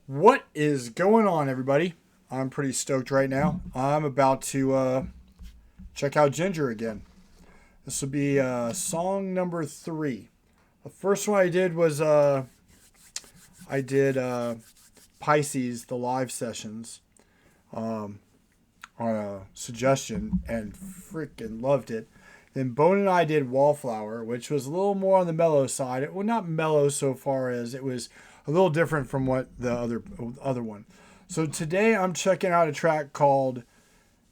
What is going on, everybody? I'm pretty stoked right now. I'm about to check out Jinjer again. This will be song number 3. The first one I did was I did Pisces, the live sessions, on a suggestion, and freaking loved it. Then Bone and I did Wallflower, which was a little more on the mellow side. Well, not mellow so far as it was a little different from what the other one. So today I'm checking out a track called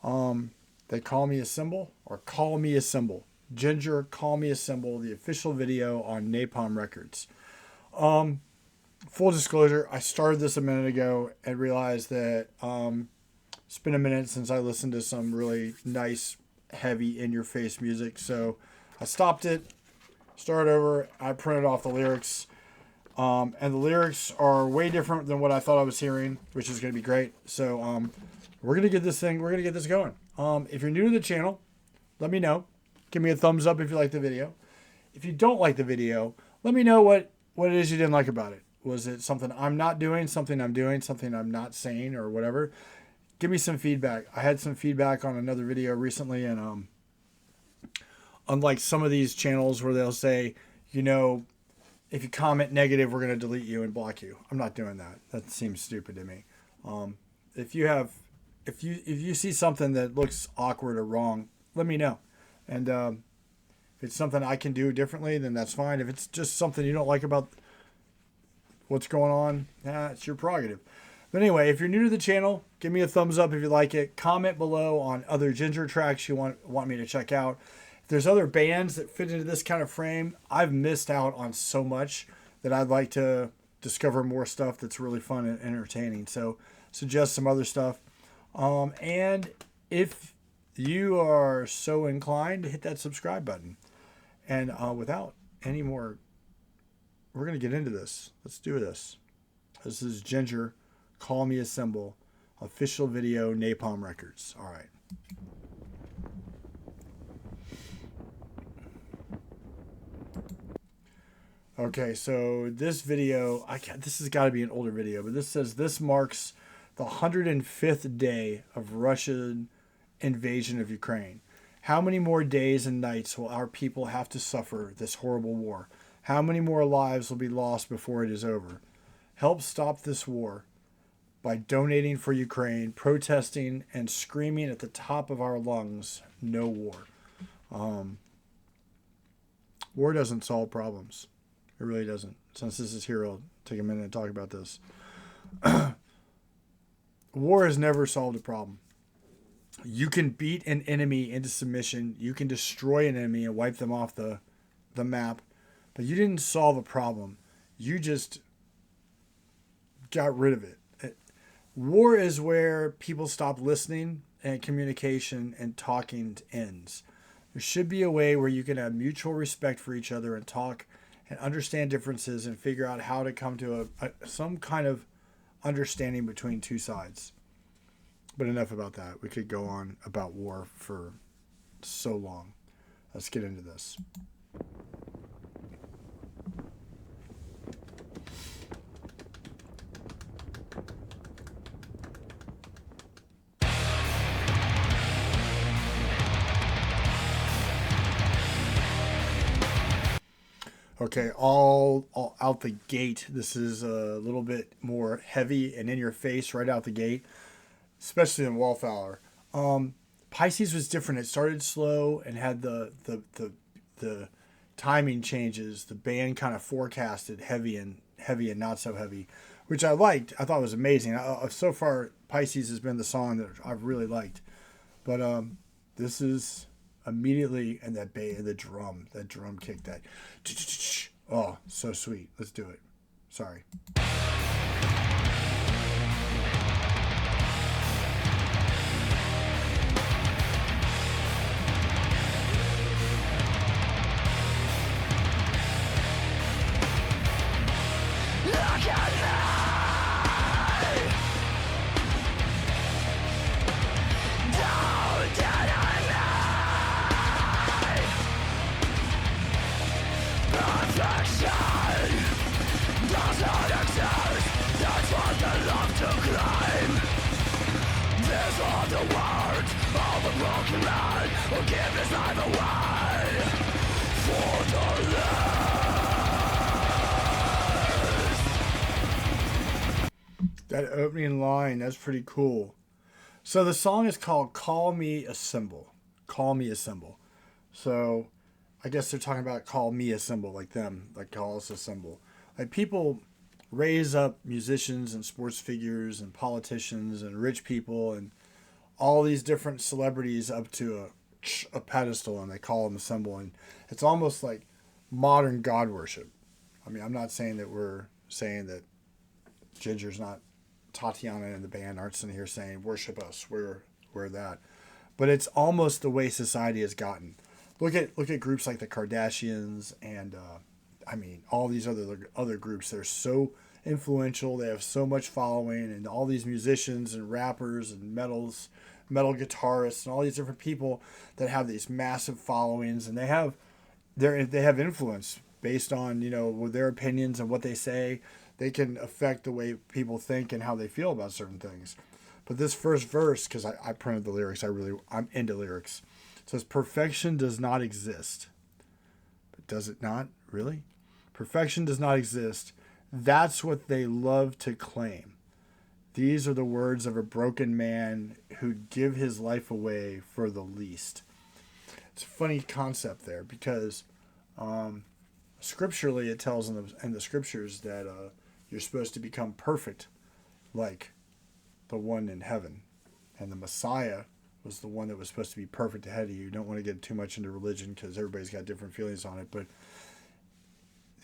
They Call Me a Symbol, or Call Me a Symbol. Jinjer Call Me a Symbol, the official video on Napalm Records. Full disclosure, I started this a minute ago and realized that it's been a minute since I listened to some really nice, heavy, in-your-face music. So I stopped it, started over, I printed off the lyrics. And the lyrics are way different than what I thought I was hearing, which is going to be great. So we're going to get this going. If you're new to the channel, let me know. Give me a thumbs up if you like the video. If you don't like the video, let me know what it is you didn't like about it. Was it something I'm not doing, something I'm doing, something I'm not saying, or whatever? Give me some feedback. I had some feedback on another video recently, and unlike some of these channels where they'll say, if you comment negative, we're going to delete you and block you. I'm not doing that. That seems stupid to me. If you see something that looks awkward or wrong, let me know. And if it's something I can do differently, then that's fine. If it's just something you don't like about what's going on, it's your prerogative. But anyway, if you're new to the channel, give me a thumbs up if you like it. Comment below on other Jinjer tracks you want me to check out. If there's other bands that fit into this kind of frame, I've missed out on so much that I'd like to discover more stuff that's really fun and entertaining. So suggest some other stuff. And if you are so inclined, hit that subscribe button. And without any more, we're going to get into this. Let's do this. This is Jinjer, Call Me a Symbol, official video, Napalm Records. All right. Okay, so this video, this has got to be an older video, but this says this marks the 105th day of Russian invasion of Ukraine. How many more days and nights will our people have to suffer this horrible war? How many more lives will be lost before it is over? Help stop this war by donating for Ukraine, protesting, and screaming at the top of our lungs, no war. War doesn't solve problems. It really doesn't. Since this is here, I'll take a minute and talk about this. War has never solved a problem. You can beat an enemy into submission. You can destroy an enemy and wipe them off the map. But you didn't solve a problem. You just got rid of it. War is where people stop listening and communication and talking ends. There should be a way where you can have mutual respect for each other and talk and understand differences and figure out how to come to some kind of understanding between two sides. But enough about that. We could go on about war for so long. Let's get into this. Okay, all out the gate. This is a little bit more heavy and in your face right out the gate, especially in Wallflower. Pisces was different. It started slow and had the timing changes. The band kind of forecasted heavy and not so heavy, which I liked. I thought was amazing. So far, Pisces has been the song that I've really liked. But this is immediately, and that drum kick, that oh, so sweet. Let's do it. Sorry. Doesn't exist. That opening line, that's pretty cool. So the song is called Call Me a Symbol. Call Me a Symbol. So I guess they're talking about call me a symbol, like them, like call us a symbol. Like people raise up musicians and sports figures and politicians and rich people and all these different celebrities up to a pedestal, and they call them a symbol. And it's almost like modern God worship. I mean, I'm not saying that we're saying that Jinjer's not, Tatyana and the band aren't sitting here saying worship us. We're that, but it's almost the way society has gotten. Look at groups like the Kardashians and I mean all these other groups. They're so influential. They have so much following, and all these musicians and rappers and metal guitarists and all these different people that have these massive followings, and they have influence based on with their opinions and what they say. They can affect the way people think and how they feel about certain things. But this first verse, because I printed the lyrics, I'm into lyrics. It says, perfection does not exist. But does it not? Really? Perfection does not exist. That's what they love to claim. These are the words of a broken man who'd give his life away for the least. It's a funny concept there because scripturally it tells in the scriptures that you're supposed to become perfect like the one in heaven. And the Messiah was the one that was supposed to be perfect ahead of you. You don't want to get too much into religion because everybody's got different feelings on it. But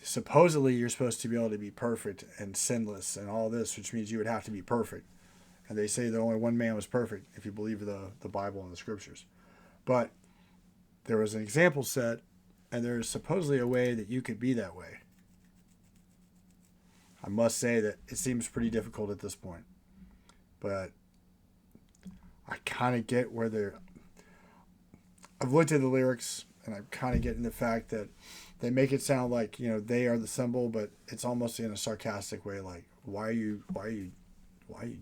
supposedly you're supposed to be able to be perfect and sinless and all this, which means you would have to be perfect. And they say that only one man was perfect if you believe the Bible and the scriptures. But there was an example set, and there's supposedly a way that you could be that way. I must say that it seems pretty difficult at this point. But I kind of get where they're... I've looked at the lyrics, and I'm kind of getting the fact that they make it sound like, they are the symbol, but it's almost in a sarcastic way, like, why are you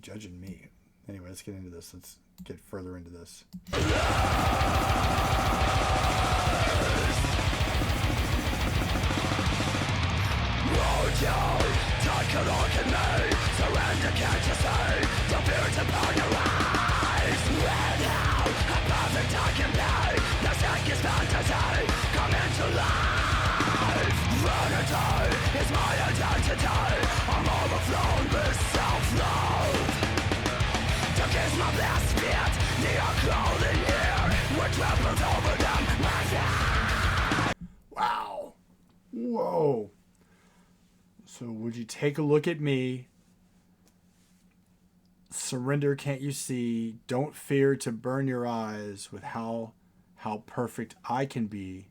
judging me? Anyway, let's get into this. Let's get further into this. Take a look at me, surrender, can't you see? The fears upon your eyes. And how a perfect I can be. The sickest fantasy come into life. Vanity is my identity. I'm overflowing with self-love. To kiss my best feet, they are clothing here. Which tramples over them, my feet. Wow. Whoa. So would you take a look at me? Surrender, can't you see? Don't fear to burn your eyes with how perfect I can be.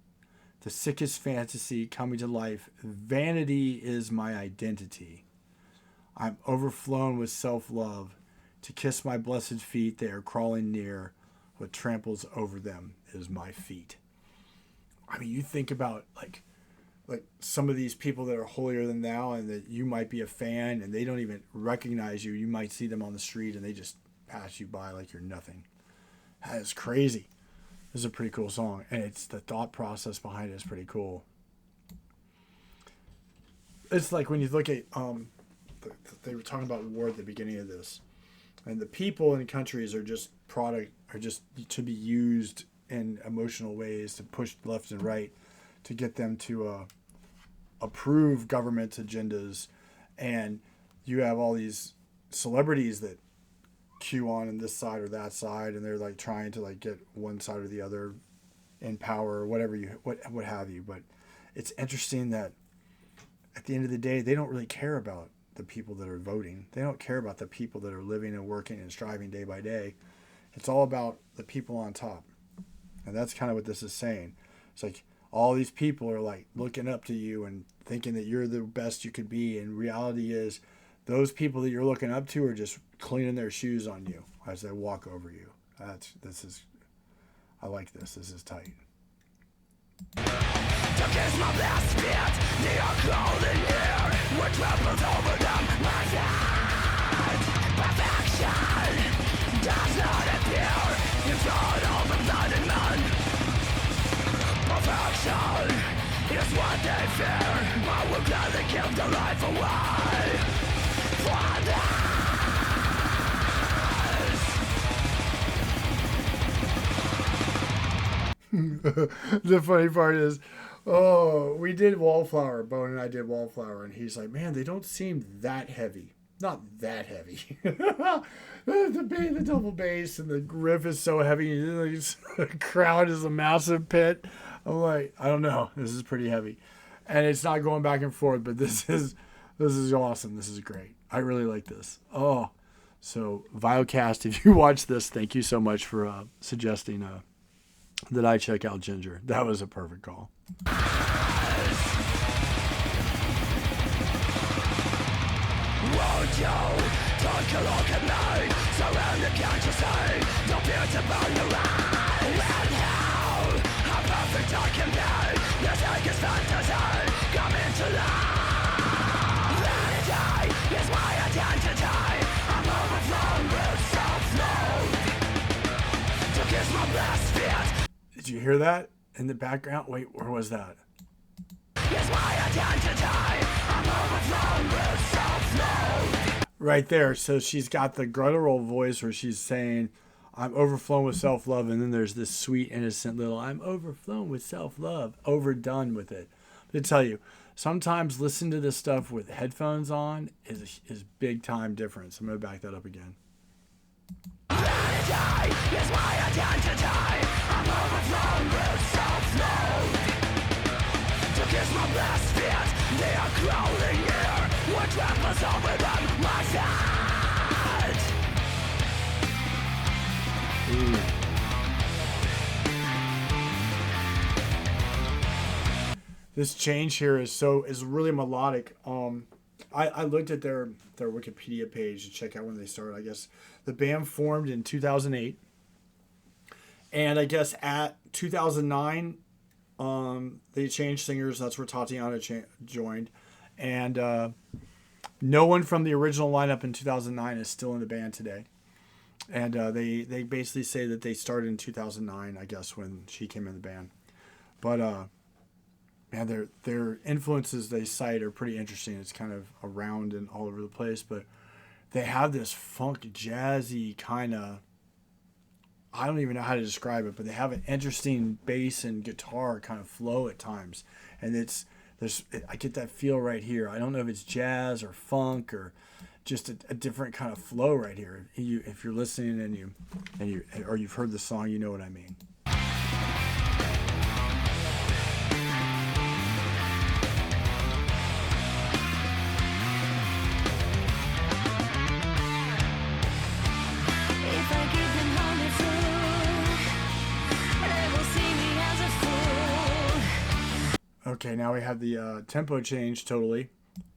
The sickest fantasy coming to life. Vanity is my identity. I'm overflown with self-love. To kiss my blessed feet, they are crawling near. What tramples over them is my feet. I mean, you think about like some of these people that are holier than thou and that you might be a fan and they don't even recognize you. You might see them on the street and they just pass you by like you're nothing. That is crazy. This is a pretty cool song. And it's the thought process behind it is pretty cool. It's like when you look at, they were talking about war at the beginning of this. And the people in countries are just to be used in emotional ways to push left and right to get them to approve government agendas. And you have all these celebrities that cue on this side or that side, and they're like trying to like get one side or the other in power or whatever what have you. But it's interesting that at the end of the day, they don't really care about the people that are voting. They don't care about the people that are living and working and striving day by day. It's all about the people on top. And that's kind of what this is saying. It's like all these people are like looking up to you and thinking that you're the best you could be. And reality is those people that you're looking up to are just cleaning their shoes on you as they walk over you. I like this. This is tight. To kiss my best feet, they are clothing here. What tramples over them, my feet. Perfection does not appear. It's all over blinded man. The funny part is, oh, we did Wallflower. Bone and I did Wallflower, and he's like, man, they don't seem that heavy. Not that heavy. The double bass and the riff is so heavy. The crowd is a massive pit. I'm like, I don't know. This is pretty heavy, and it's not going back and forth. But this is awesome. This is great. I really like this. Oh, so Viocast, if you watch this, thank you so much for suggesting that I check out Jinjer. That was a perfect call. Won't you take a look at me? Surrounded, can't you see? Don't fear to burn your eyes. And how perfect I can be. This aching fantasy come into life. Vanity is my identity. I'm overflowing with self-loathe. To kiss my best fit. Did you hear that in the background? Wait, where was that? Is my identity. I'm overflowing with self-loathe. Right there. So she's got the guttural voice where she's saying, I'm overflowing with self-love. And then there's this sweet, innocent little, I'm overflowing with self-love. Overdone with it. But I tell you, sometimes listening to this stuff with headphones on is big time difference. I'm going to back that up again. Vanity is my identity. I'm overflowing with self-loathe. To kiss my best fit, they are crawling here. What tramples on within my sight. This change here is really melodic. I looked at their Wikipedia page to check out when they started. I guess the band formed in 2008, and I guess at 2009, they changed singers. That's where Tatyana joined, and no one from the original lineup in 2009 is still in the band today. And they basically say that they started in 2009, I guess, when she came in the band. But man, their influences they cite are pretty interesting. It's kind of around and all over the place, but they have this funk jazzy kind of, I don't even know how to describe it, but they have an interesting bass and guitar kind of flow at times. And I get that feel right here. I don't know if it's jazz or funk or just a different kind of flow right here. If you're listening or you've heard the song, you know what I mean. Okay, now we have the tempo change totally,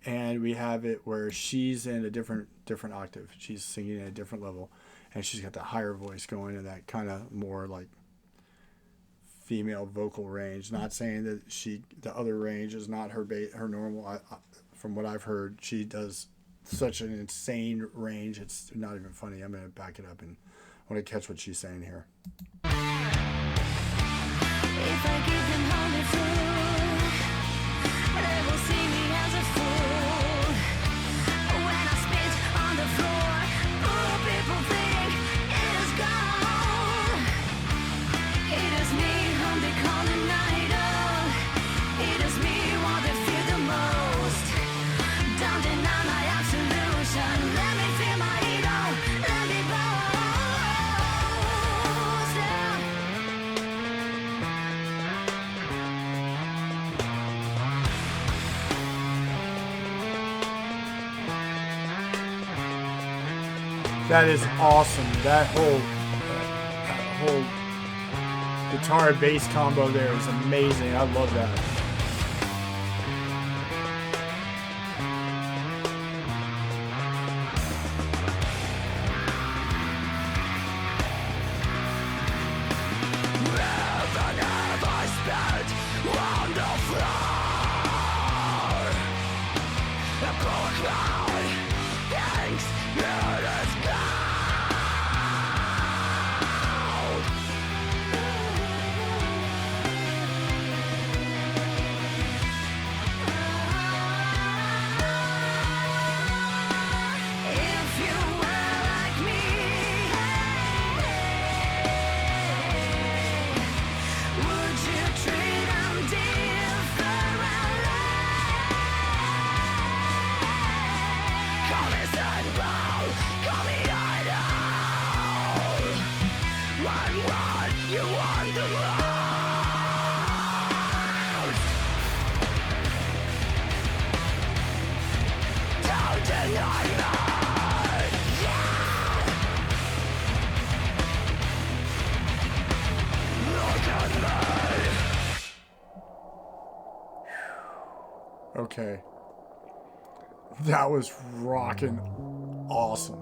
and we have it where she's in a different octave. She's singing at a different level, and she's got that higher voice going in that kind of more like female vocal range. Not saying that the other range is not her normal. From what I've heard, she does such an insane range. It's not even funny. I'm gonna back it up and I want to catch what she's saying here. If I give them honey food, they will see me as a fool. When I spit on the floor, all people think it is gone. It is me whom they call an idol. It is me what they fear the most. Don't deny my absolution. Let me feel my ego. Let me boast. That is awesome. That whole guitar and bass combo there is amazing. I love that. symbol. Call me idol. I'm what you want the most. Don't deny me. Yeah. Look at me. Okay. That was rockin' awesome.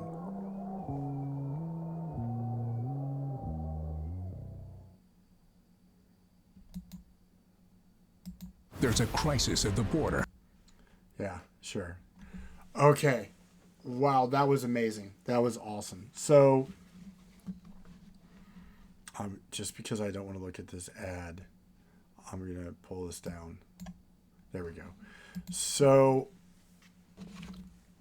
There's a crisis at the border. Yeah, sure. Okay. Wow, that was amazing. That was awesome. So, just because I don't want to look at this ad, I'm going to pull this down. There we go. So,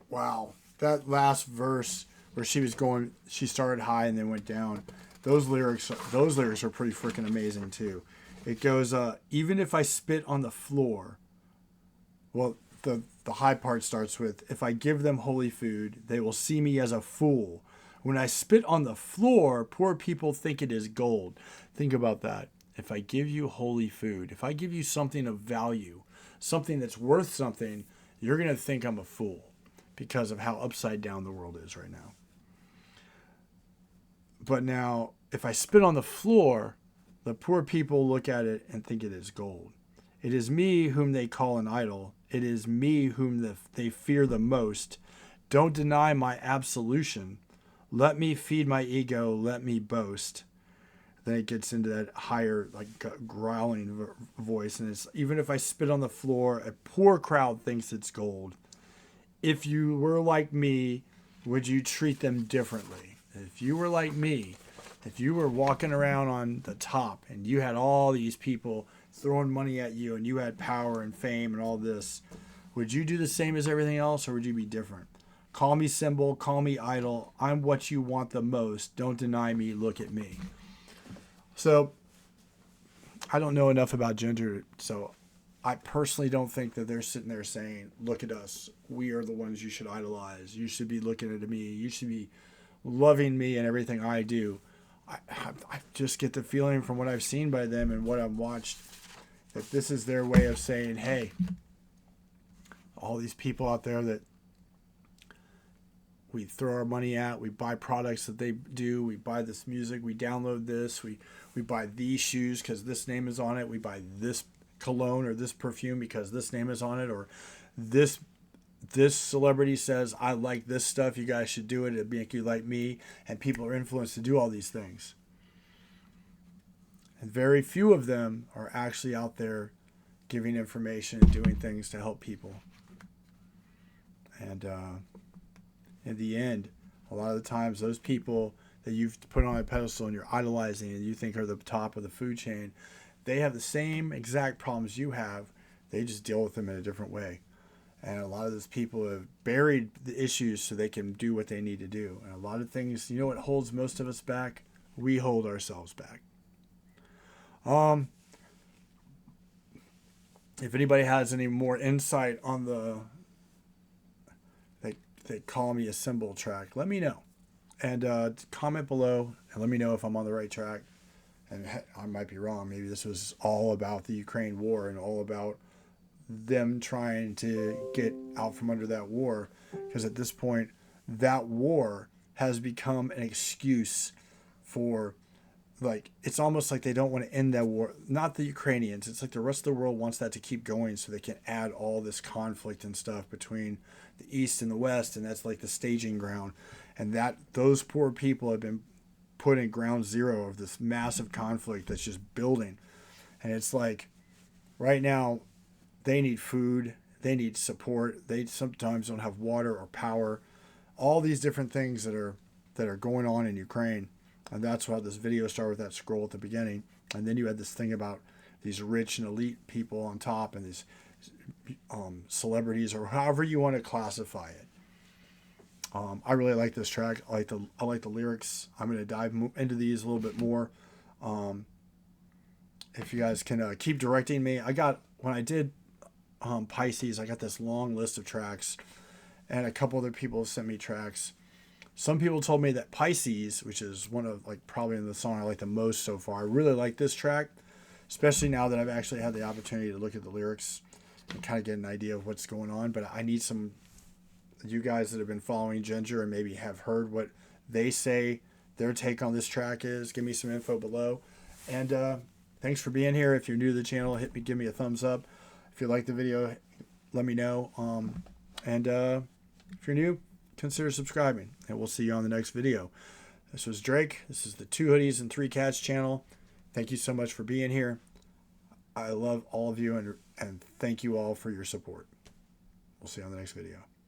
wow, that last verse where she started high and then went down. Those lyrics are pretty freaking amazing too. It goes, even if I spit on the floor. Well, the high part starts with, if I give them holy food, they will see me as a fool. When I spit on the floor, poor people think it is gold. Think about that. If I give you holy food, if I give you something of value, something that's worth something, you're going to think I'm a fool because of how upside down the world is right now. But now, if I spit on the floor, the poor people look at it and think it is gold. It is me whom they call an idol. It is me whom they fear the most. Don't deny my absolution. Let me feed my ego. Let me boast. Then it gets into that higher, like growling voice, and it's, even if I spit on the floor, a poor crowd thinks it's gold. If you were like me, would you treat them differently? If you were like me, if you were walking around on the top and you had all these people throwing money at you and you had power and fame and all this, would you do the same as everything else, or would you be different? Call me symbol, call me idol. I'm what you want the most. Don't deny me. Look at me. So, I don't know enough about Jinjer, so I personally don't think that they're sitting there saying, look at us. We are the ones you should idolize. You should be looking at me. You should be loving me and everything I do. I just get the feeling from what I've seen by them and what I've watched that this is their way of saying, hey, all these people out there that we throw our money at, we buy products that they do, we buy this music, we download this, we buy these shoes because this name is on it, we buy this cologne or this perfume because this name is on it, or this celebrity says, I like this stuff, you guys should do it, it'd make you like me, and people are influenced to do all these things. And very few of them are actually out there giving information and doing things to help people. And in the end, a lot of the times, those people that you've put on a pedestal and you're idolizing and you think are the top of the food chain, they have the same exact problems you have. They just deal with them in a different way. And a lot of those people have buried the issues so they can do what they need to do. And a lot of things, you know what holds most of us back? We hold ourselves back. If anybody has any more insight on the they call me a symbol track, let me know. And comment below and let me know if I'm on the right track. And I might be wrong. Maybe this was all about the Ukraine war and all about them trying to get out from under that war. Because at this point, that war has become an excuse for, like, it's almost like they don't want to end that war. Not the Ukrainians. It's like the rest of the world wants that to keep going so they can add all this conflict and stuff between the East and the West. And that's like the staging ground. And that those poor people have been put in ground zero of this massive conflict that's just building. And it's like, right now, they need food. They need support. They sometimes don't have water or power. All these different things that are going on in Ukraine. And that's why this video started with that scroll at the beginning. And then you had this thing about these rich and elite people on top and these celebrities, or however you want to classify it. I really like this track. I like the lyrics. I'm going to dive into these a little bit more. If you guys can keep directing me. When I did Pisces, I got this long list of tracks. and a couple other people sent me tracks. Some people told me that Pisces, which is one of like probably the song I like the most so far, I really like this track, especially now that I've actually had the opportunity to look at the lyrics and kind of get an idea of what's going on. But I need some, you guys that have been following Jinjer and maybe have heard what they say their take on this track is. Give me some info below. And thanks for being here. If you're new to the channel, give me a thumbs up. If you like the video, let me know. And if you're new, consider subscribing. And we'll see you on the next video. This was Drake. This is the 2 Hoodies and 3 Cats channel. Thank you so much for being here. I love all of you, and thank you all for your support. We'll see you on the next video.